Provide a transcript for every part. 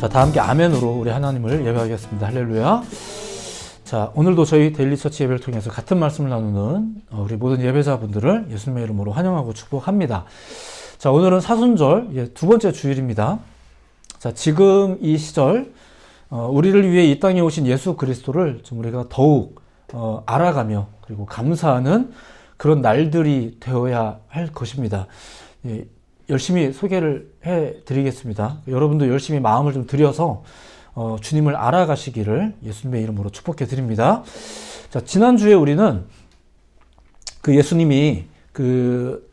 자, 다 함께 아멘으로 우리 하나님을 예배하겠습니다. 할렐루야. 자, 오늘도 저희 데일리 처치 예배를 통해서 같은 말씀을 나누는 우리 모든 예배자분들을 예수님의 이름으로 환영하고 축복합니다. 자, 오늘은 사순절 두 번째 주일입니다. 자, 지금 이 시절 우리를 위해 이 땅에 오신 예수 그리스도를 좀 우리가 더욱 알아가며 그리고 감사하는 그런 날들이 되어야 할 것입니다. 열심히 소개를 해드리겠습니다. 여러분도 열심히 마음을 좀 들여서 주님을 알아가시기를 예수님의 이름으로 축복해 드립니다. 자, 지난주에 우리는 그 예수님이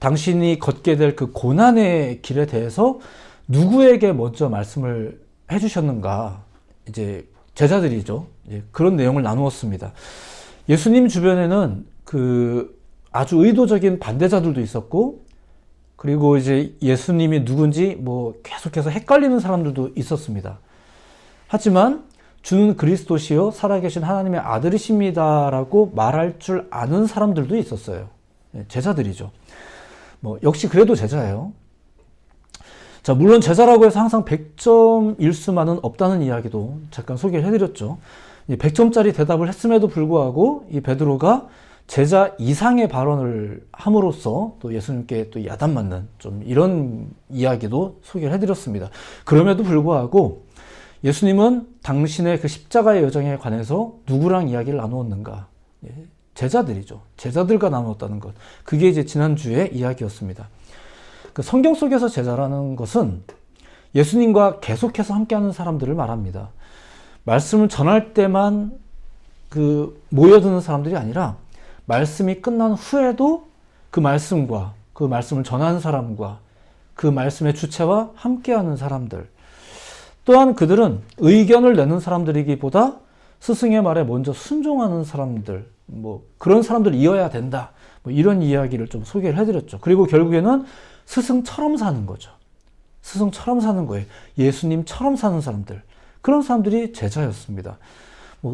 당신이 걷게 될 그 고난의 길에 대해서 누구에게 먼저 말씀을 해주셨는가, 이제 제자들이죠. 그런 내용을 나누었습니다. 예수님 주변에는 아주 의도적인 반대자들도 있었고, 그리고 이제 예수님이 누군지 계속해서 헷갈리는 사람들도 있었습니다. 하지만 주는 그리스도시요 살아계신 하나님의 아들이십니다라고 말할 줄 아는 사람들도 있었어요. 제자들이죠. 역시 그래도 제자예요. 자, 물론 제자라고 해서 항상 100점일 수만은 없다는 이야기도 잠깐 소개를 해드렸죠. 100점짜리 대답을 했음에도 불구하고 이 베드로가 제자 이상의 발언을 함으로써 또 예수님께 또 야단맞는 좀 이런 이야기도 소개를 해드렸습니다. 그럼에도 불구하고 예수님은 당신의 그 십자가의 여정에 관해서 누구랑 이야기를 나누었는가? 제자들이죠. 제자들과 나누었다는 것. 그게 이제 지난주의 이야기였습니다. 성경 속에서 제자라는 것은 예수님과 계속해서 함께하는 사람들을 말합니다. 말씀을 전할 때만 모여드는 사람들이 아니라 말씀이 끝난 후에도 그 말씀과 그 말씀을 전하는 사람과 그 말씀의 주체와 함께하는 사람들. 또한 그들은 의견을 내는 사람들이기보다 스승의 말에 먼저 순종하는 사람들, 그런 사람들이어야 된다. 이런 이야기를 좀 소개를 해드렸죠. 그리고 결국에는 스승처럼 사는 거죠. 스승처럼 사는 거예요. 예수님처럼 사는 사람들. 그런 사람들이 제자였습니다.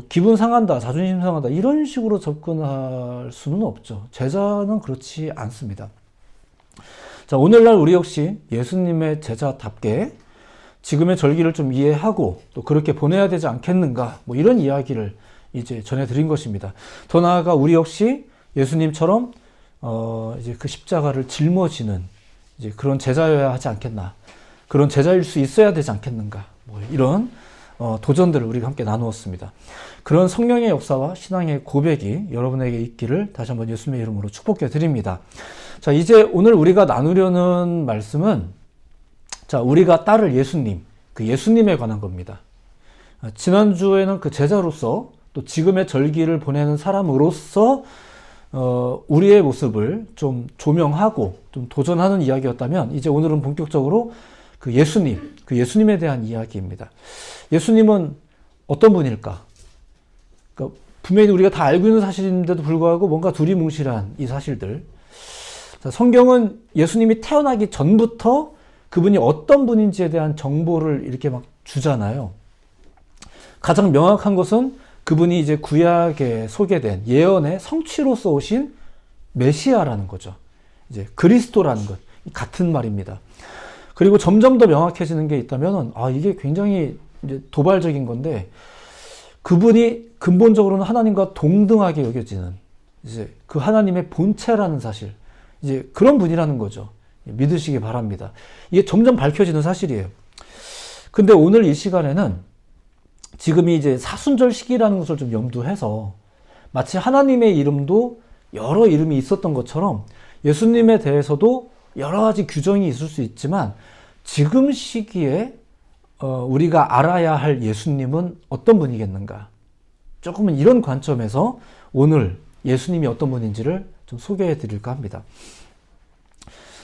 기분 상한다, 자존심 상한다, 이런 식으로 접근할 수는 없죠. 제자는 그렇지 않습니다. 자, 오늘날 우리 역시 예수님의 제자답게 지금의 절기를 좀 이해하고 또 그렇게 보내야 되지 않겠는가, 이런 이야기를 이제 전해드린 것입니다. 더 나아가 우리 역시 예수님처럼 이제 그 십자가를 짊어지는 이제 그런 제자여야 하지 않겠나, 그런 제자일 수 있어야 되지 않겠는가, 이런 도전들을 우리가 함께 나누었습니다. 그런 성령의 역사와 신앙의 고백이 여러분에게 있기를 다시 한번 예수님의 이름으로 축복해 드립니다. 자, 이제 오늘 우리가 나누려는 말씀은 우리가 따를 예수님, 그 예수님에 관한 겁니다. 지난주에는 그 제자로서 또 지금의 절기를 보내는 사람으로서 우리의 모습을 좀 조명하고 좀 도전하는 이야기였다면, 이제 오늘은 본격적으로 그 예수님에 대한 이야기입니다. 예수님은 어떤 분일까? 분명히 우리가 다 알고 있는 사실인데도 불구하고 뭔가 두리뭉실한 이 사실들. 자, 성경은 예수님이 태어나기 전부터 그분이 어떤 분인지에 대한 정보를 이렇게 막 주잖아요. 가장 명확한 것은 그분이 이제 구약에 소개된 예언의 성취로서 오신 메시아라는 거죠. 이제 그리스도라는 것. 같은 말입니다. 그리고 점점 더 명확해지는 게 있다면, 이게 굉장히 이제 도발적인 건데, 그분이 근본적으로는 하나님과 동등하게 여겨지는 이제 그 하나님의 본체라는 사실, 이제 그런 분이라는 거죠. 믿으시기 바랍니다. 이게 점점 밝혀지는 사실이에요. 근데 오늘 이 시간에는 지금이 이제 사순절 시기라는 것을 좀 염두해서 마치 하나님의 이름도 여러 이름이 있었던 것처럼 예수님에 대해서도 여러 가지 규정이 있을 수 있지만 지금 시기에 우리가 알아야 할 예수님은 어떤 분이겠는가? 조금은 이런 관점에서 오늘 예수님이 어떤 분인지를 좀 소개해 드릴까 합니다.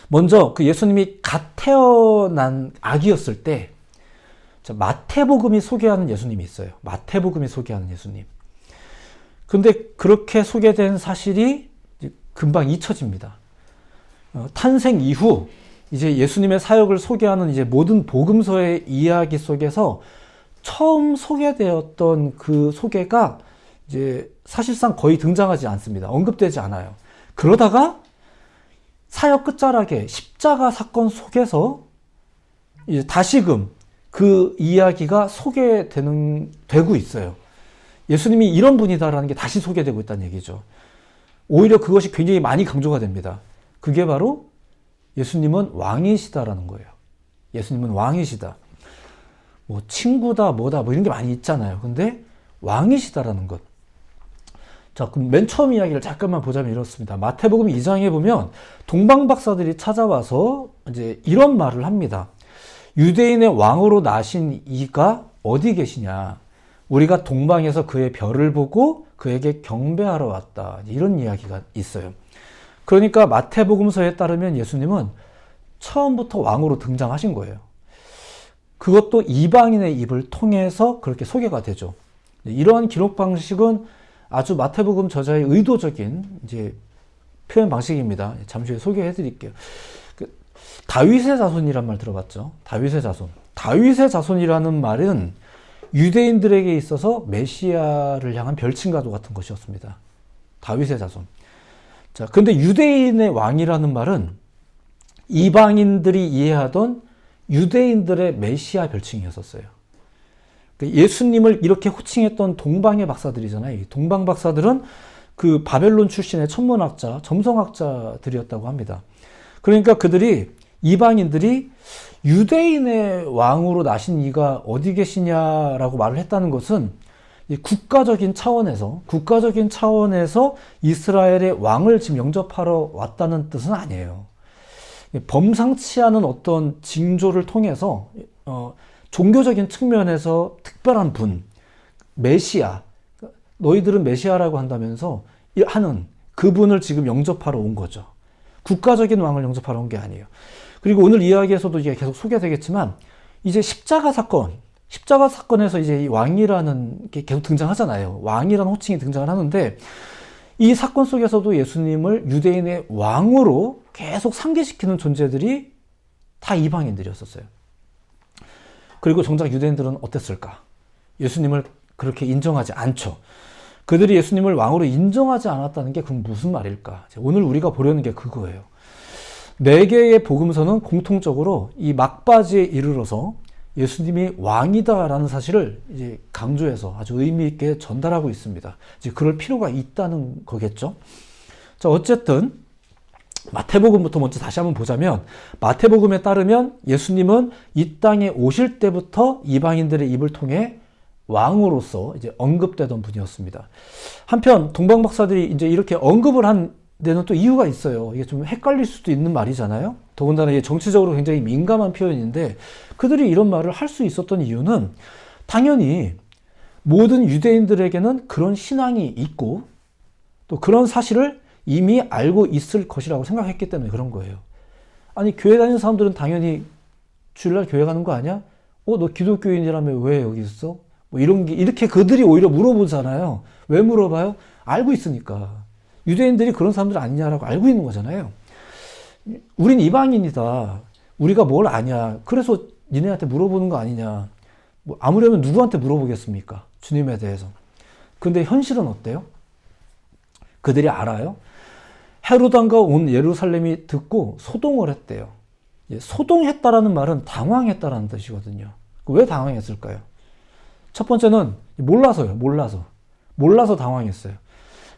먼저 그 예수님이 갓 태어난 아기였을 때 마태복음이 소개하는 예수님이 있어요. 마태복음이 소개하는 예수님. 근데 그렇게 소개된 사실이 금방 잊혀집니다. 탄생 이후 이제 예수님의 사역을 소개하는 이제 모든 복음서의 이야기 속에서 처음 소개되었던 그 소개가 이제 사실상 거의 등장하지 않습니다. 언급되지 않아요. 그러다가 사역 끝자락에 십자가 사건 속에서 이제 다시금 그 이야기가 되고 있어요. 예수님이 이런 분이다라는 게 다시 소개되고 있다는 얘기죠. 오히려 그것이 굉장히 많이 강조가 됩니다. 그게 바로 예수님은 왕이시다라는 거예요. 예수님은 왕이시다. 뭐 친구다 뭐다 뭐 이런 게 많이 있잖아요. 근데 왕이시다라는 것. 자, 그럼 맨 처음 이야기를 잠깐만 보자면 이렇습니다. 마태복음 2장에 보면 동방박사들이 찾아와서 이제 이런 말을 합니다. 유대인의 왕으로 나신 이가 어디 계시냐? 우리가 동방에서 그의 별을 보고 그에게 경배하러 왔다. 이런 이야기가 있어요. 그러니까 마태복음서에 따르면 예수님은 처음부터 왕으로 등장하신 거예요. 그것도 이방인의 입을 통해서 그렇게 소개가 되죠. 이러한 기록 방식은 아주 마태복음 저자의 의도적인 이제 표현 방식입니다. 잠시 후에 소개해 드릴게요. 다윗의 자손이란 말 들어봤죠? 다윗의 자손. 다윗의 자손이라는 말은 유대인들에게 있어서 메시아를 향한 별칭과도 같은 것이었습니다. 다윗의 자손. 자, 근데 유대인의 왕이라는 말은 이방인들이 이해하던 유대인들의 메시아 별칭이었어요. 예수님을 이렇게 호칭했던 동방의 박사들이잖아요. 동방 박사들은 그 바벨론 출신의 천문학자, 점성학자들이었다고 합니다. 그러니까 이방인들이 유대인의 왕으로 나신 이가 어디 계시냐라고 말을 했다는 것은 국가적인 차원에서 이스라엘의 왕을 지금 영접하러 왔다는 뜻은 아니에요. 범상치 않은 어떤 징조를 통해서 종교적인 측면에서 특별한 분, 메시아, 너희들은 메시아라고 한다면서 하는 그분을 지금 영접하러 온 거죠. 국가적인 왕을 영접하러 온 게 아니에요. 그리고 오늘 이야기에서도 이게 계속 소개되겠지만 이제 십자가 사건에서 이제 이 왕이라는 게 계속 등장하잖아요. 왕이라는 호칭이 등장을 하는데 이 사건 속에서도 예수님을 유대인의 왕으로 계속 상기시키는 존재들이 다 이방인들이었었어요. 그리고 정작 유대인들은 어땠을까? 예수님을 그렇게 인정하지 않죠. 그들이 예수님을 왕으로 인정하지 않았다는 게 그럼 무슨 말일까? 오늘 우리가 보려는 게 그거예요. 4개의 복음서는 공통적으로 이 막바지에 이르러서 예수님이 왕이다라는 사실을 이제 강조해서 아주 의미 있게 전달하고 있습니다. 이제 그럴 필요가 있다는 거겠죠. 자, 어쨌든 마태복음부터 먼저 다시 한번 보자면 마태복음에 따르면 예수님은 이 땅에 오실 때부터 이방인들의 입을 통해 왕으로서 이제 언급되던 분이었습니다. 한편 동방 박사들이 이제 이렇게 언급을 한 데는 또 이유가 있어요. 이게 좀 헷갈릴 수도 있는 말이잖아요. 더군다나 이게 정치적으로 굉장히 민감한 표현인데 그들이 이런 말을 할 수 있었던 이유는 당연히 모든 유대인들에게는 그런 신앙이 있고 또 그런 사실을 이미 알고 있을 것이라고 생각했기 때문에 그런 거예요. 아니, 교회 다니는 사람들은 당연히 주일날 교회 가는 거 아니야? 너 기독교인이라며 왜 여기 있어? 뭐 이런 게, 이렇게 그들이 오히려 물어보잖아요. 왜 물어봐요? 알고 있으니까. 유대인들이 그런 사람들 아니냐라고 알고 있는 거잖아요. 우린 이방인이다. 우리가 뭘 아냐. 그래서 니네한테 물어보는 거 아니냐. 뭐 아무려면 누구한테 물어보겠습니까? 주님에 대해서. 근데 현실은 어때요? 그들이 알아요? 헤롯 왕가 온 예루살렘이 듣고 소동을 했대요. 소동했다라는 말은 당황했다라는 뜻이거든요. 왜 당황했을까요? 첫 번째는 몰라서요. 몰라서 당황했어요.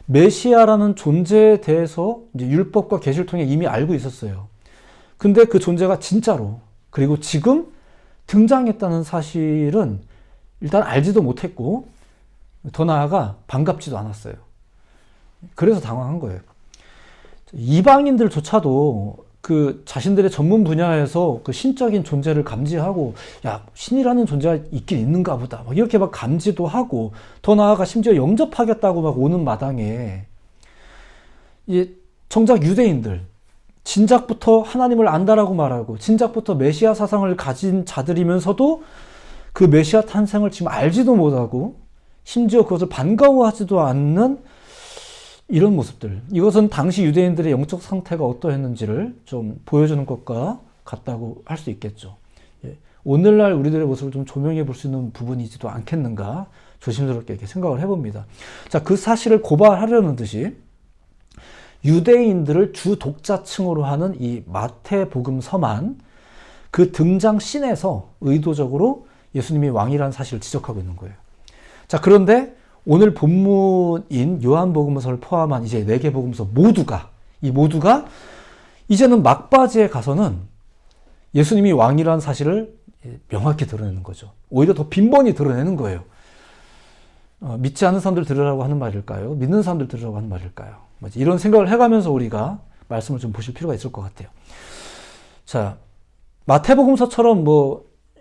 메시아라는 존재에 대해서 이제 율법과 계시를 통해 이미 알고 있었어요. 근데 그 존재가 진짜로 그리고 지금 등장했다는 사실은 일단 알지도 못했고 더 나아가 반갑지도 않았어요. 그래서 당황한 거예요. 이방인들조차도 그 자신들의 전문 분야에서 그 신적인 존재를 감지하고 야, 신이라는 존재가 있긴 있는가 보다 막 이렇게 막 감지도 하고 더 나아가 심지어 영접하겠다고 막 오는 마당에 정작 유대인들 진작부터 하나님을 안다라고 말하고 진작부터 메시아 사상을 가진 자들이면서도 그 메시아 탄생을 지금 알지도 못하고 심지어 그것을 반가워하지도 않는 이런 모습들, 이것은 당시 유대인들의 영적 상태가 어떠했는지를 좀 보여주는 것과 같다고 할 수 있겠죠. 오늘날 우리들의 모습을 좀 조명해 볼 수 있는 부분이지도 않겠는가 조심스럽게 이렇게 생각을 해봅니다. 자, 그 사실을 고발하려는 듯이 유대인들을 주 독자층으로 하는 이 마태복음서만 그 등장 씬에서 의도적으로 예수님이 왕이라는 사실을 지적하고 있는 거예요. 자, 그런데 오늘 본문인 요한복음서를 포함한 이제 4개 복음서 모두가 이제는 막바지에 가서는 예수님이 왕이라는 사실을 명확히 드러내는 거죠. 오히려 더 빈번히 드러내는 거예요. 믿지 않는 사람들 들으라고 하는 말일까요? 믿는 사람들 들으라고 하는 말일까요? 이런 생각을 해가면서 우리가 말씀을 좀 보실 필요가 있을 것 같아요. 자, 마태복음서처럼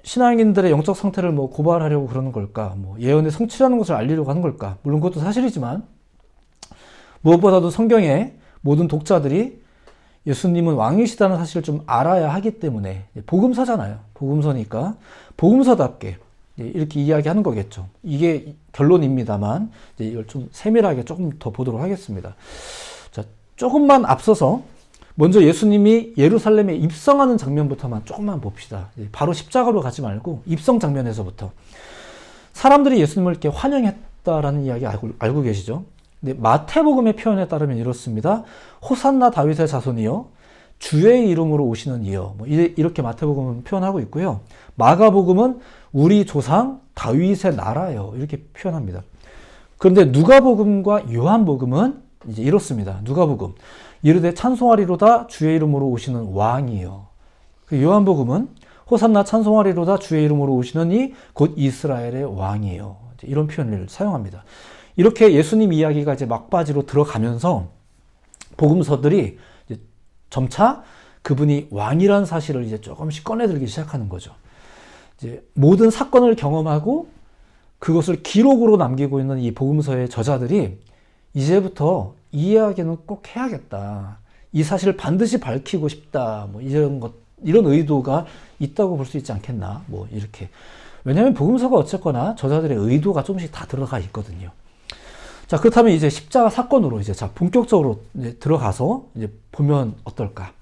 신앙인들의 영적 상태를 고발하려고 그러는 걸까? 예언의 성취라는 것을 알리려고 하는 걸까? 물론 그것도 사실이지만, 무엇보다도 성경의 모든 독자들이 예수님은 왕이시다는 사실을 좀 알아야 하기 때문에, 복음서잖아요. 복음서니까, 복음서답게 이렇게 이야기하는 거겠죠. 이게 결론입니다만, 이걸 좀 세밀하게 조금 더 보도록 하겠습니다. 자, 조금만 앞서서, 먼저 예수님이 예루살렘에 입성하는 장면부터만 조금만 봅시다. 바로 십자가로 가지 말고 입성 장면에서부터. 사람들이 예수님을 이렇게 환영했다라는 이야기 알고 계시죠? 근데 마태복음의 표현에 따르면 이렇습니다. 호산나 다윗의 자손이여 주의 이름으로 오시는 이여. 이렇게 마태복음은 표현하고 있고요. 마가복음은 우리 조상 다윗의 나라여. 이렇게 표현합니다. 그런데 누가복음과 요한복음은 이제 이렇습니다. 누가복음. 이르되 찬송하리로다 주의 이름으로 오시는 왕이여. 요한복음은 호산나 찬송하리로다 주의 이름으로 오시는 이 곧 이스라엘의 왕이여. 이런 표현을 사용합니다. 이렇게 예수님 이야기가 이제 막바지로 들어가면서 복음서들이 이제 점차 그분이 왕이라는 사실을 이제 조금씩 꺼내들기 시작하는 거죠. 이제 모든 사건을 경험하고 그것을 기록으로 남기고 있는 이 복음서의 저자들이 이제부터 이 이야기는 꼭 해야겠다. 이 사실을 반드시 밝히고 싶다. 이런 의도가 있다고 볼 수 있지 않겠나. 이렇게. 왜냐하면 복음서가 어쨌거나 저자들의 의도가 조금씩 다 들어가 있거든요. 자, 그렇다면 이제 십자가 사건으로 이제 본격적으로 이제 들어가서 이제 보면 어떨까.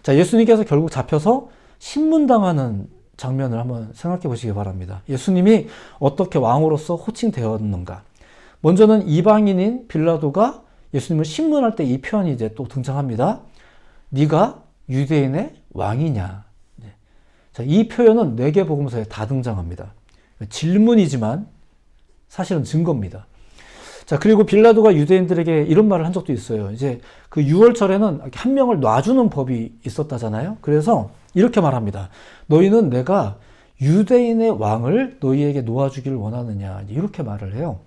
자, 예수님께서 결국 잡혀서 신문당하는 장면을 한번 생각해 보시기 바랍니다. 예수님이 어떻게 왕으로서 호칭되었는가. 먼저는 이방인인 빌라도가 예수님을 신문할 때 이 표현이 이제 또 등장합니다. 네가 유대인의 왕이냐. 자, 이 표현은 4개 복음서에 다 등장합니다. 질문이지만 사실은 증거입니다. 자, 그리고 빌라도가 유대인들에게 이런 말을 한 적도 있어요. 이제 그 6월절에는 한 명을 놔주는 법이 있었다잖아요. 그래서 이렇게 말합니다. 너희는 내가 유대인의 왕을 너희에게 놓아주기를 원하느냐. 이렇게 말을 해요.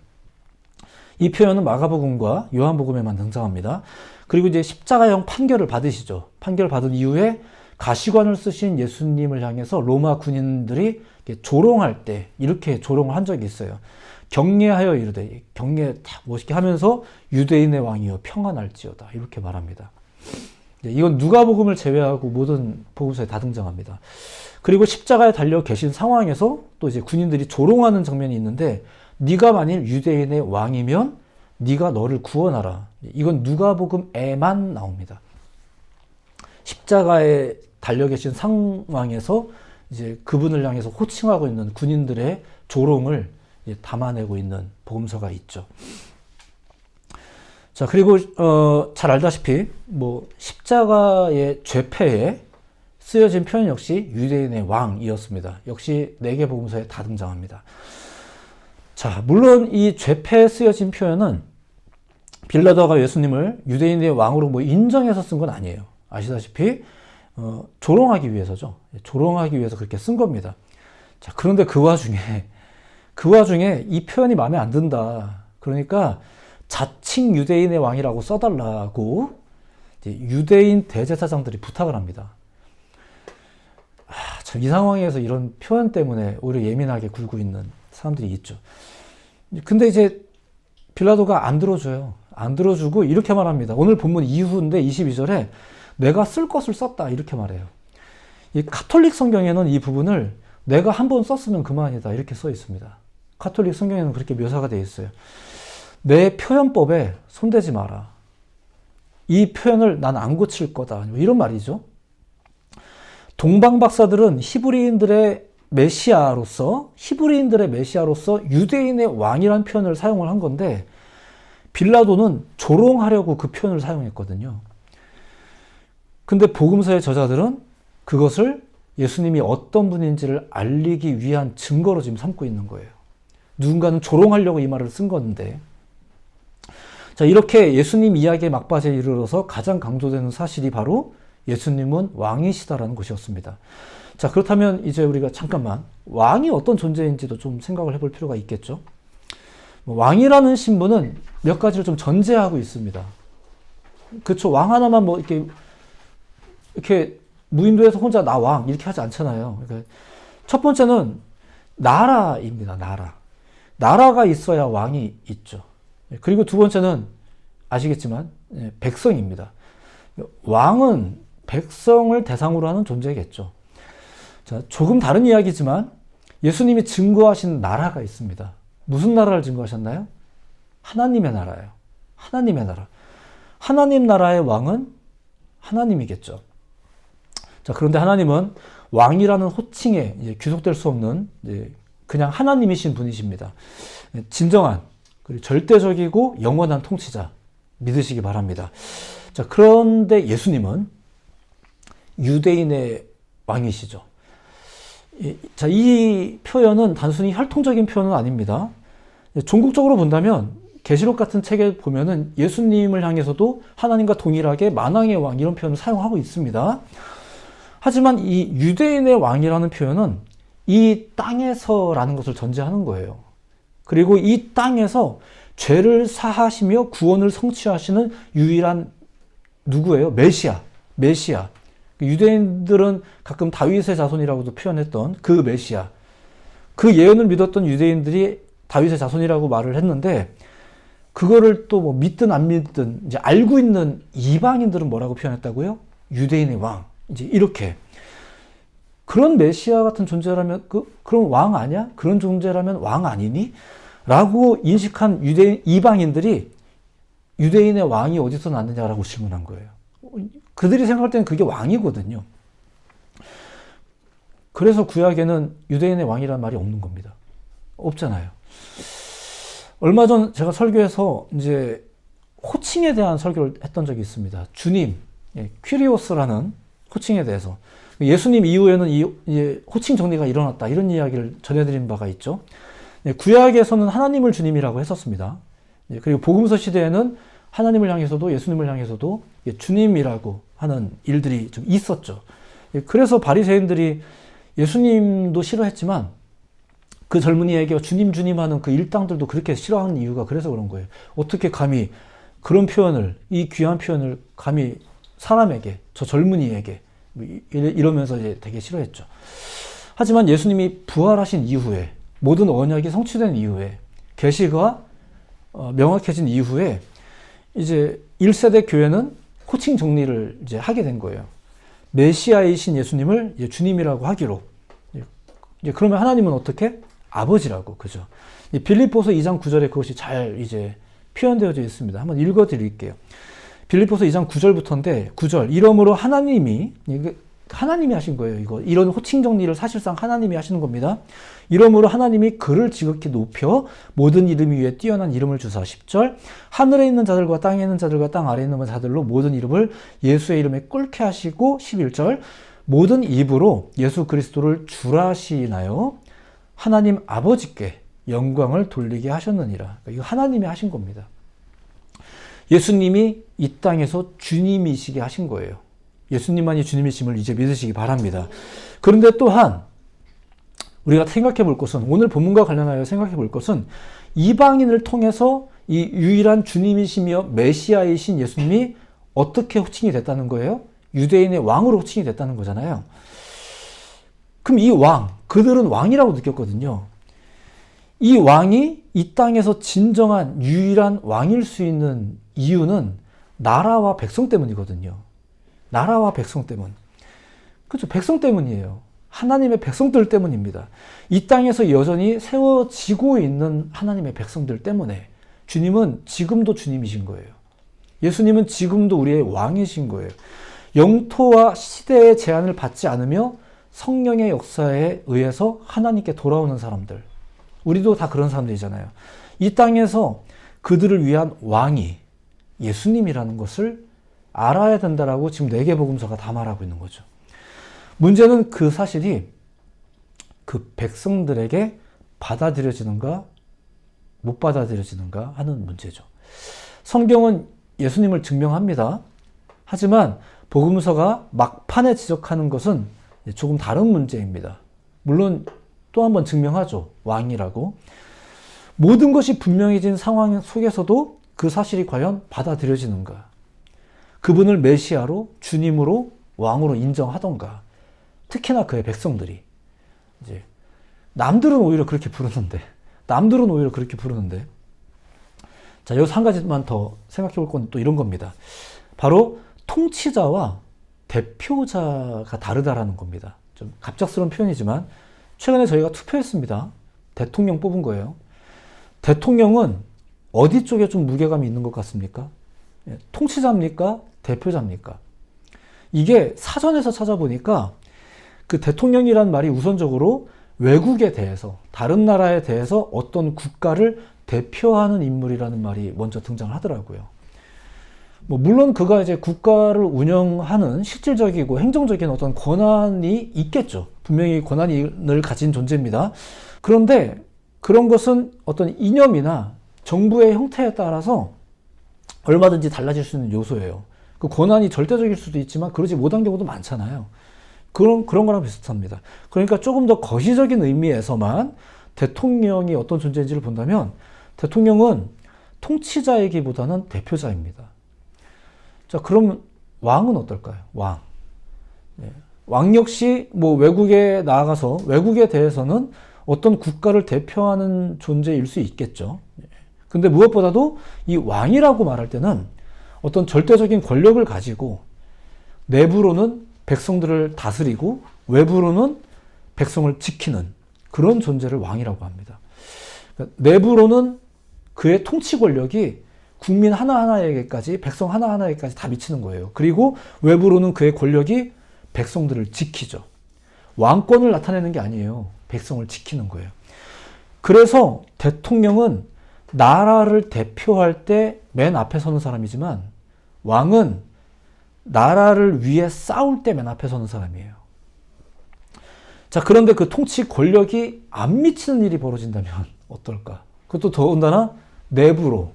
이 표현은 마가복음과 요한복음에만 등장합니다. 그리고 이제 십자가형 판결을 받으시죠. 판결을 받은 이후에 가시관을 쓰신 예수님을 향해서 로마 군인들이 조롱할 때 이렇게 조롱을 한 적이 있어요. 경례하여 이르되, 경례 딱 멋있게 하면서 유대인의 왕이여 평안할지어다. 이렇게 말합니다. 이건 누가복음을 제외하고 모든 복음서에 다 등장합니다. 그리고 십자가에 달려 계신 상황에서 또 이제 군인들이 조롱하는 장면이 있는데, 네가 만일 유대인의 왕이면 네가 너를 구원하라. 이건 누가복음에만 나옵니다. 십자가에 달려 계신 상황에서 이제 그분을 향해서 호칭하고 있는 군인들의 조롱을 담아내고 있는 복음서가 있죠. 자, 그리고 잘 알다시피 십자가의 죄패에 쓰여진 표현 역시 유대인의 왕이었습니다. 역시 4개 복음서에 다 등장합니다. 자, 물론 이 죄패에 쓰여진 표현은 빌라도가 예수님을 유대인의 왕으로 인정해서 쓴 건 아니에요. 아시다시피 조롱하기 위해서죠. 조롱하기 위해서 그렇게 쓴 겁니다. 자, 그런데 그 와중에 이 표현이 마음에 안 든다. 그러니까 자칭 유대인의 왕이라고 써달라고 유대인 대제사장들이 부탁을 합니다. 참 이 상황에서 이런 표현 때문에 오히려 예민하게 굴고 있는 사람들이 있죠. 근데 이제 빌라도가 안 들어줘요. 안 들어주고 이렇게 말합니다. 오늘 본문 이후인데 22절에 내가 쓸 것을 썼다 이렇게 말해요. 이 카톨릭 성경에는 이 부분을 내가 한 번 썼으면 그만이다 이렇게 써 있습니다. 카톨릭 성경에는 그렇게 묘사가 되어 있어요. 내 표현법에 손대지 마라. 이 표현을 난 안 고칠 거다. 이런 말이죠. 동방 박사들은 히브리인들의 메시아로서 유대인의 왕이라는 표현을 사용을 한 건데, 빌라도는 조롱하려고 그 표현을 사용했거든요. 근데 복음서의 저자들은 그것을 예수님이 어떤 분인지를 알리기 위한 증거로 지금 삼고 있는 거예요. 누군가는 조롱하려고 이 말을 쓴 건데, 자, 이렇게 예수님 이야기의 막바지에 이르러서 가장 강조되는 사실이 바로 예수님은 왕이시다라는 것이었습니다. 자, 그렇다면 이제 우리가 잠깐만 왕이 어떤 존재인지도 좀 생각을 해볼 필요가 있겠죠. 왕이라는 신분은 몇 가지를 좀 전제하고 있습니다. 그렇죠. 왕 하나만 뭐 이렇게 무인도에서 혼자 나 왕 이렇게 하지 않잖아요. 그러니까 첫 번째는 나라입니다. 나라가 있어야 왕이 있죠. 그리고 두 번째는 아시겠지만 백성입니다. 왕은 백성을 대상으로 하는 존재겠죠. 자, 조금 다른 이야기지만 예수님이 증거하신 나라가 있습니다. 무슨 나라를 증거하셨나요? 하나님의 나라예요. 하나님의 나라. 하나님 나라의 왕은 하나님이겠죠. 자, 그런데 하나님은 왕이라는 호칭에 이제 귀속될 수 없는 그냥 하나님이신 분이십니다. 진정한 그리고 절대적이고 영원한 통치자 믿으시기 바랍니다. 자, 그런데 예수님은 유대인의 왕이시죠. 자, 이 표현은 단순히 혈통적인 표현은 아닙니다. 종국적으로 본다면 계시록 같은 책에 보면은 예수님을 향해서도 하나님과 동일하게 만왕의 왕 이런 표현을 사용하고 있습니다. 하지만 이 유대인의 왕이라는 표현은 이 땅에서라는 것을 전제하는 거예요. 그리고 이 땅에서 죄를 사하시며 구원을 성취하시는 유일한 누구예요? 메시아. 유대인들은 가끔 다윗의 자손이라고도 표현했던 그 메시아. 그 예언을 믿었던 유대인들이 다윗의 자손이라고 말을 했는데 그거를 또 뭐 믿든 안 믿든 이제 알고 있는 이방인들은 뭐라고 표현했다고요? 유대인의 왕. 이제 이렇게. 그런 메시아 같은 존재라면 그럼 왕 아니야? 그런 존재라면 왕 아니니? 라고 인식한 이방인들이 유대인의 왕이 어디서 났느냐라고 질문한 거예요. 그들이 생각할 때는 그게 왕이거든요. 그래서 구약에는 유대인의 왕이라는 말이 없는 겁니다. 없잖아요. 얼마 전 제가 설교에서 이제 호칭에 대한 설교를 했던 적이 있습니다. 주님, 퀴리오스라는 호칭에 대해서. 예수님 이후에는 이 호칭 정리가 일어났다. 이런 이야기를 전해드린 바가 있죠. 구약에서는 하나님을 주님이라고 했었습니다. 그리고 복음서 시대에는 하나님을 향해서도 예수님을 향해서도 주님이라고 하는 일들이 좀 있었죠. 그래서 바리새인들이 예수님도 싫어했지만 그 젊은이에게 주님 하는 그 일당들도 그렇게 싫어하는 이유가 그래서 그런 거예요. 어떻게 감히 그런 표현을, 이 귀한 표현을 감히 사람에게, 저 젊은이에게 이러면서 이제 되게 싫어했죠. 하지만 예수님이 부활하신 이후에 모든 언약이 성취된 이후에 계시가 명확해진 이후에 이제 1세대 교회는 호칭 정리를 이제 하게 된 거예요. 메시아이신 예수님을 이제 주님이라고 하기로. 이제 그러면 하나님은 어떻게? 아버지라고. 그죠? 빌립보서 2장 9절에 그것이 잘 이제 표현되어져 있습니다. 한번 읽어 드릴게요. 빌립보서 2장 9절부터인데 9절. 이러므로 하나님이 하신 거예요. 이런 호칭 정리를 사실상 하나님이 하시는 겁니다. 이러므로 하나님이 그를 지극히 높여 모든 이름 위에 뛰어난 이름을 주사. 10절. 하늘에 있는 자들과 땅에 있는 자들과 땅 아래에 있는 자들로 모든 이름을 예수의 이름에 꿇게 하시고. 11절. 모든 입으로 예수 그리스도를 주라시나요? 하나님 아버지께 영광을 돌리게 하셨느니라. 이거 하나님이 하신 겁니다. 예수님이 이 땅에서 주님이시게 하신 거예요. 예수님만이 주님이심을 이제 믿으시기 바랍니다. 그런데 또한 우리가 생각해 볼 것은, 오늘 본문과 관련하여 생각해 볼 것은 이방인을 통해서 이 유일한 주님이시며 메시아이신 예수님이 어떻게 호칭이 됐다는 거예요? 유대인의 왕으로 호칭이 됐다는 거잖아요. 그럼 이 왕, 그들은 왕이라고 느꼈거든요. 이 왕이 이 땅에서 진정한 유일한 왕일 수 있는 이유는 나라와 백성 때문이거든요. 나라와 백성 때문. 그렇죠. 백성 때문이에요. 하나님의 백성들 때문입니다. 이 땅에서 여전히 세워지고 있는 하나님의 백성들 때문에 주님은 지금도 주님이신 거예요. 예수님은 지금도 우리의 왕이신 거예요. 영토와 시대의 제한을 받지 않으며 성령의 역사에 의해서 하나님께 돌아오는 사람들. 우리도 다 그런 사람들이잖아요. 이 땅에서 그들을 위한 왕이 예수님이라는 것을 알아야 된다라고 지금 4개 복음서가 다 말하고 있는 거죠. 문제는 그 사실이 그 백성들에게 받아들여지는가 못 받아들여지는가 하는 문제죠. 성경은 예수님을 증명합니다. 하지만 복음서가 막판에 지적하는 것은 조금 다른 문제입니다. 물론 또 한 번 증명하죠. 왕이라고. 모든 것이 분명해진 상황 속에서도 그 사실이 과연 받아들여지는가? 그분을 메시아로, 주님으로, 왕으로 인정하던가? 특히나 그의 백성들이. 이제 남들은 오히려 그렇게 부르는데, 자, 여기서 한 가지만 더 생각해 볼 건 또 이런 겁니다. 바로 통치자와 대표자가 다르다라는 겁니다. 좀 갑작스러운 표현이지만, 최근에 저희가 투표했습니다. 대통령 뽑은 거예요. 대통령은 어디 쪽에 좀 무게감이 있는 것 같습니까? 통치자입니까? 대표자입니까? 이게 사전에서 찾아보니까 그 대통령이라는 말이 우선적으로 외국에 대해서, 다른 나라에 대해서 어떤 국가를 대표하는 인물이라는 말이 먼저 등장을 하더라고요. 물론 그가 이제 국가를 운영하는 실질적이고 행정적인 어떤 권한이 있겠죠. 분명히 권한을 가진 존재입니다. 그런데 그런 것은 어떤 이념이나 정부의 형태에 따라서 얼마든지 달라질 수 있는 요소예요. 그 권한이 절대적일 수도 있지만 그러지 못한 경우도 많잖아요. 그런 거랑 비슷합니다. 그러니까 조금 더 거시적인 의미에서만 대통령이 어떤 존재인지를 본다면 대통령은 통치자이기보다는 대표자입니다. 자, 그럼 왕은 어떨까요? 왕. 왕 역시 외국에 나아가서 외국에 대해서는 어떤 국가를 대표하는 존재일 수 있겠죠. 근데 무엇보다도 이 왕이라고 말할 때는 어떤 절대적인 권력을 가지고 내부로는 백성들을 다스리고 외부로는 백성을 지키는 그런 존재를 왕이라고 합니다. 그러니까 내부로는 그의 통치 권력이 국민 하나하나에게까지, 백성 하나하나에게까지 다 미치는 거예요. 그리고 외부로는 그의 권력이 백성들을 지키죠. 왕권을 나타내는 게 아니에요. 백성을 지키는 거예요. 그래서 대통령은 나라를 대표할 때 맨 앞에 서는 사람이지만 왕은 나라를 위해 싸울 때 맨 앞에 서는 사람이에요. 자, 그런데 그 통치 권력이 안 미치는 일이 벌어진다면 어떨까? 그것도 더군다나 내부로.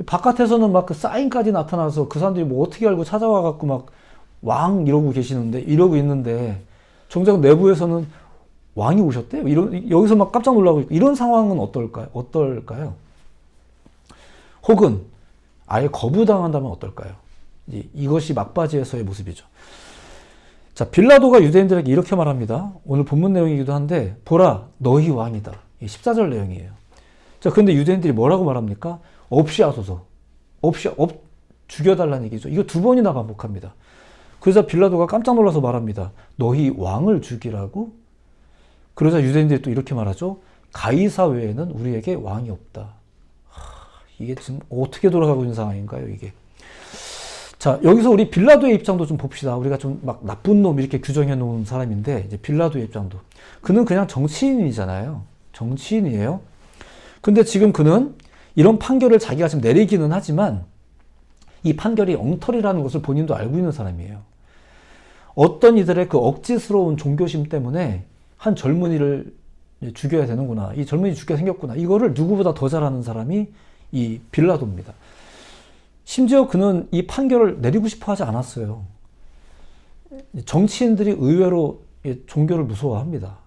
바깥에서는 막 그 사인까지 나타나서 그 사람들이 어떻게 알고 찾아와 갖고 막 왕 이러고 있는데 정작 내부에서는 왕이 오셨대요. 여기서 막 깜짝 놀라고 있고 이런 상황은 어떨까요? 혹은 아예 거부당한다면 어떨까요? 이것이 막바지에서의 모습이죠. 자, 빌라도가 유대인들에게 이렇게 말합니다. 오늘 본문 내용이기도 한데, 보라, 너희 왕이다. 14절 내용이에요. 자, 그런데 유대인들이 뭐라고 말합니까? 없이 하소서. 죽여달라는 얘기죠. 이거 두 번이나 반복합니다. 그러자 빌라도가 깜짝 놀라서 말합니다. 너희 왕을 죽이라고? 그러자 유대인들이 또 이렇게 말하죠. 가이사 외에는 우리에게 왕이 없다. 이게 지금 어떻게 돌아가고 있는 상황인가요, 이게? 자, 여기서 우리 빌라도의 입장도 좀 봅시다. 우리가 좀 막 나쁜 놈 이렇게 규정해 놓은 사람인데, 이제 빌라도의 입장도. 그는 그냥 정치인이잖아요. 정치인이에요. 근데 지금 그는 이런 판결을 자기가 지금 내리기는 하지만, 이 판결이 엉터리라는 것을 본인도 알고 있는 사람이에요. 어떤 이들의 그 억지스러운 종교심 때문에 한 젊은이를 죽여야 되는구나. 이 젊은이 죽게 생겼구나. 이거를 누구보다 더 잘 아는 사람이 이 빌라도입니다. 심지어 그는 이 판결을 내리고 싶어 하지 않았어요. 정치인들이 의외로 종교를 무서워합니다.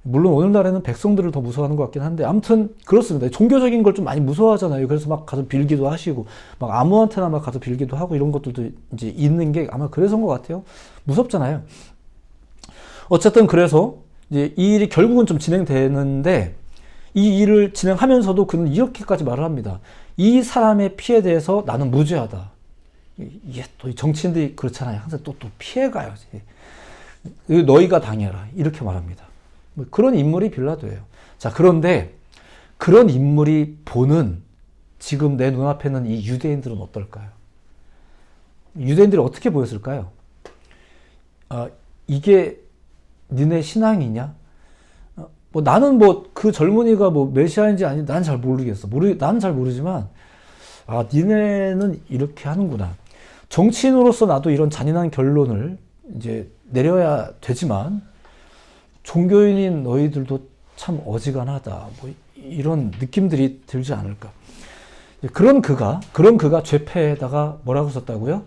물론 오늘날에는 백성들을 더 무서워하는 것 같긴 한데, 아무튼 그렇습니다. 종교적인 걸 좀 많이 무서워하잖아요. 그래서 막 가서 빌기도 하시고, 막 아무한테나 막 가서 빌기도 하고 이런 것들도 이제 있는 게 아마 그래서인 것 같아요. 무섭잖아요. 어쨌든 그래서 이제 이 일이 결국은 좀 진행되는데, 이 일을 진행하면서도 그는 이렇게까지 말을 합니다. 이 사람의 피해에 대해서 나는 무죄하다. 이게 또 정치인들이 그렇잖아요. 항상 또 피해가요. 너희가 당해라. 이렇게 말합니다. 그런 인물이 빌라도예요. 자, 그런데 그런 인물이 보는 지금 내 눈앞에 있는 이 유대인들은 어떨까요? 유대인들이 어떻게 보였을까요? 이게 니네 신앙이냐? 나는 그 젊은이가 메시아인지 아닌지 난 잘 모르겠어. 나는 잘 모르지만, 니네는 이렇게 하는구나. 정치인으로서 나도 이런 잔인한 결론을 이제 내려야 되지만 종교인인 너희들도 참 어지간하다. 뭐 이런 느낌들이 들지 않을까. 그런 그가 죄패에다가 뭐라고 썼다고요?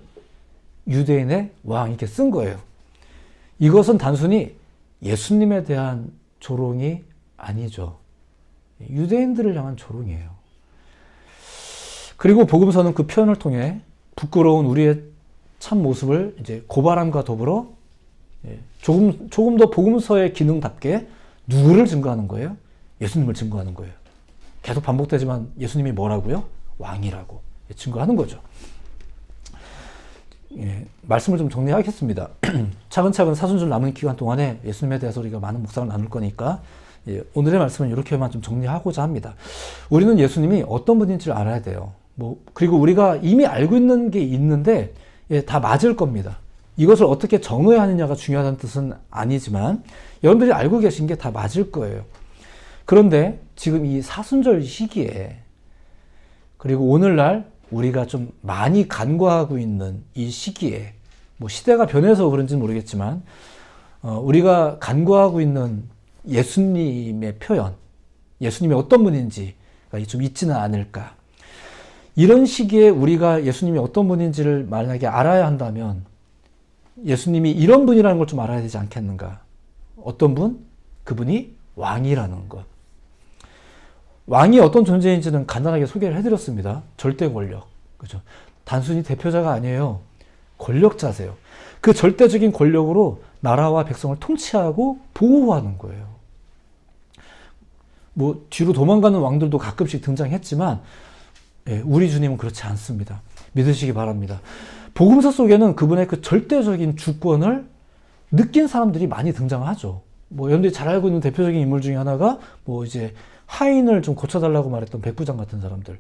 유대인의 왕 이렇게 쓴 거예요. 이것은 단순히 예수님에 대한 조롱이 아니죠. 유대인들을 향한 조롱이에요. 그리고 복음서는 그 표현을 통해 부끄러운 우리의 참 모습을 이제 고발함과 더불어 조금 더 복음서의 기능답게 누구를 증거하는 거예요? 예수님을 증거하는 거예요. 계속 반복되지만 예수님이 뭐라고요? 왕이라고 증거하는 거죠. 말씀을 좀 정리하겠습니다. 차근차근 사순절 남은 기간 동안에 예수님에 대해서 우리가 많은 묵상을 나눌 거니까 오늘의 말씀은 이렇게만 좀 정리하고자 합니다. 우리는 예수님이 어떤 분인지를 알아야 돼요. 그리고 우리가 이미 알고 있는 게 있는데 다 맞을 겁니다. 이것을 어떻게 정의하느냐가 중요하다는 뜻은 아니지만 여러분들이 알고 계신 게 다 맞을 거예요. 그런데 지금 이 사순절 시기에 그리고 오늘날 우리가 좀 많이 간과하고 있는 이 시기에 시대가 변해서 그런지는 모르겠지만 우리가 간과하고 있는 예수님의 표현, 예수님이 어떤 분인지가 좀 있지는 않을까. 이런 시기에 우리가 예수님이 어떤 분인지를 만약에 알아야 한다면 예수님이 이런 분이라는 걸 좀 알아야 되지 않겠는가. 어떤 분? 그분이 왕이라는 것. 왕이 어떤 존재인지는 간단하게 소개를 해드렸습니다. 절대 권력. 그죠? 단순히 대표자가 아니에요. 권력자세요. 그 절대적인 권력으로 나라와 백성을 통치하고 보호하는 거예요. 뒤로 도망가는 왕들도 가끔씩 등장했지만 우리 주님은 그렇지 않습니다. 믿으시기 바랍니다. 복음서 속에는 그분의 그 절대적인 주권을 느낀 사람들이 많이 등장하죠. 여러분들이 잘 알고 있는 대표적인 인물 중에 하나가 이제 하인을 좀 고쳐달라고 말했던 백부장 같은 사람들.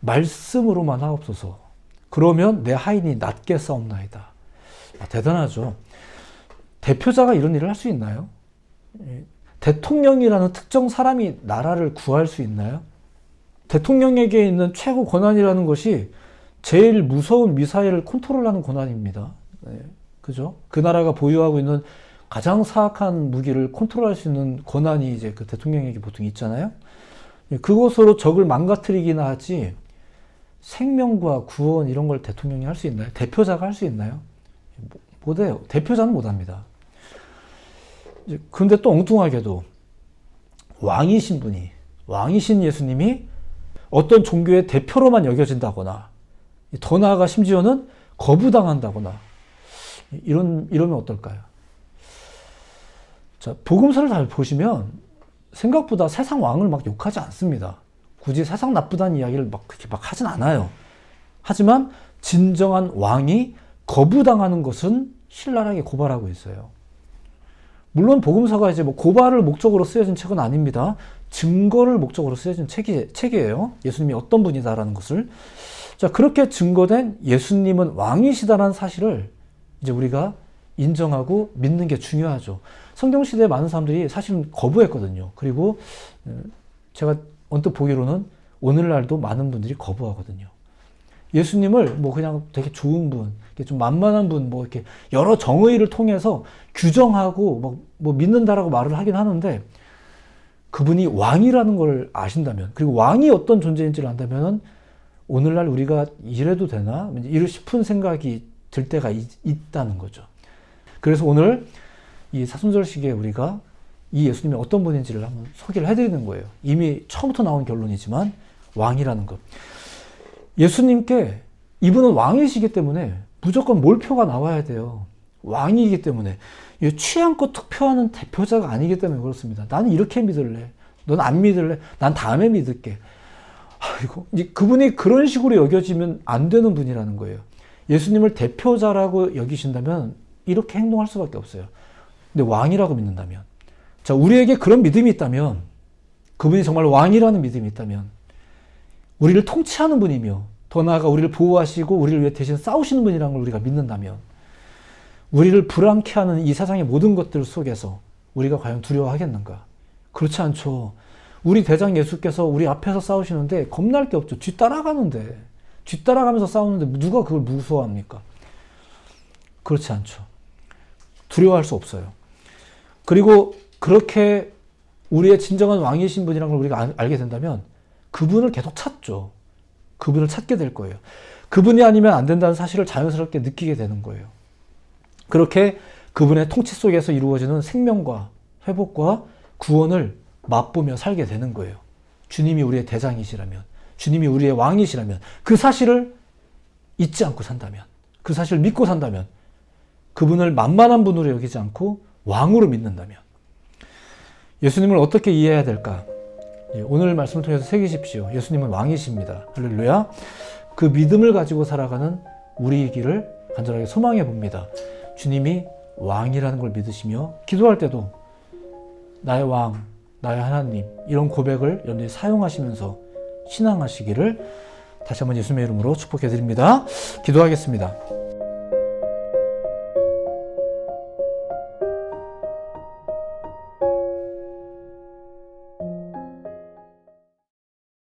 말씀으로만 하옵소서. 그러면 내 하인이 낫게 싸움나이다. 대단하죠. 대표자가 이런 일을 할 수 있나요? 대통령이라는 특정 사람이 나라를 구할 수 있나요? 대통령에게 있는 최고 권한이라는 것이 제일 무서운 미사일을 컨트롤하는 권한입니다. 그죠? 그 나라가 보유하고 있는 가장 사악한 무기를 컨트롤할 수 있는 권한이 이제 그 대통령에게 보통 있잖아요. 그것으로 적을 망가뜨리기나 하지 생명과 구원 이런 걸 대통령이 할 수 있나요? 대표자가 할 수 있나요? 못해요. 대표자는 못합니다. 근데 또 엉뚱하게도 왕이신 예수님이 어떤 종교의 대표로만 여겨진다거나 더 나아가 심지어는 거부당한다거나 이러면 어떨까요? 자, 복음서를 잘 보시면 생각보다 세상 왕을 막 욕하지 않습니다. 굳이 세상 나쁘다는 이야기를 그렇게 하진 않아요. 하지만 진정한 왕이 거부당하는 것은 신랄하게 고발하고 있어요. 물론 복음서가 이제 고발을 목적으로 쓰여진 책은 아닙니다. 증거를 목적으로 쓰여진 책이에요. 예수님이 어떤 분이다라는 것을. 자, 그렇게 증거된 예수님은 왕이시다라는 사실을 이제 우리가 인정하고 믿는 게 중요하죠. 성경시대에 많은 사람들이 사실은 거부했거든요. 그리고 제가 언뜻 보기로는 오늘날도 많은 분들이 거부하거든요. 예수님을 그냥 되게 좋은 분, 좀 만만한 분, 이렇게 여러 정의를 통해서 규정하고 믿는다라고 말을 하긴 하는데 그분이 왕이라는 걸 아신다면, 그리고 왕이 어떤 존재인지를 안다면 오늘날 우리가 이래도 되나? 이럴 싶은 생각이 들 때가 있다는 거죠. 그래서 오늘 이 사순절 시기에 우리가 이 예수님이 어떤 분인지를 한번 소개를 해드리는 거예요. 이미 처음부터 나온 결론이지만 왕이라는 것. 예수님께 이분은 왕이시기 때문에 무조건 몰표가 나와야 돼요. 왕이기 때문에. 취향껏 투표하는 대표자가 아니기 때문에 그렇습니다. 나는 이렇게 믿을래. 넌 안 믿을래. 난 다음에 믿을게. 이제 그분이 그런 식으로 여겨지면 안 되는 분이라는 거예요. 예수님을 대표자라고 여기신다면 이렇게 행동할 수밖에 없어요. 근데 왕이라고 믿는다면, 자, 우리에게 그런 믿음이 있다면, 그분이 정말 왕이라는 믿음이 있다면, 우리를 통치하는 분이며 더 나아가 우리를 보호하시고 우리를 위해 대신 싸우시는 분이라는 걸 우리가 믿는다면 우리를 불안케 하는 이 세상의 모든 것들 속에서 우리가 과연 두려워하겠는가? 그렇지 않죠. 우리 대장 예수께서 우리 앞에서 싸우시는데 겁날 게 없죠. 뒤따라가면서 싸우는데 누가 그걸 무서워합니까? 그렇지 않죠. 두려워할 수 없어요. 그리고 그렇게 우리의 진정한 왕이신 분이라는 걸 우리가 알게 된다면 그분을 계속 찾죠. 그분을 찾게 될 거예요. 그분이 아니면 안 된다는 사실을 자연스럽게 느끼게 되는 거예요. 그렇게 그분의 통치 속에서 이루어지는 생명과 회복과 구원을 맛보며 살게 되는 거예요. 주님이 우리의 대장이시라면, 주님이 우리의 왕이시라면, 그 사실을 잊지 않고 산다면, 그 사실을 믿고 산다면, 그분을 만만한 분으로 여기지 않고 왕으로 믿는다면, 예수님을 어떻게 이해해야 될까? 오늘 말씀을 통해서 새기십시오. 예수님은 왕이십니다. 할렐루야. 그 믿음을 가지고 살아가는 우리의 길을 간절하게 소망해 봅니다. 주님이 왕이라는 걸 믿으시며 기도할 때도 나의 왕, 나의 하나님, 이런 고백을 여러분들이 사용하시면서 신앙하시기를 다시 한번 예수님의 이름으로 축복해 드립니다. 기도하겠습니다.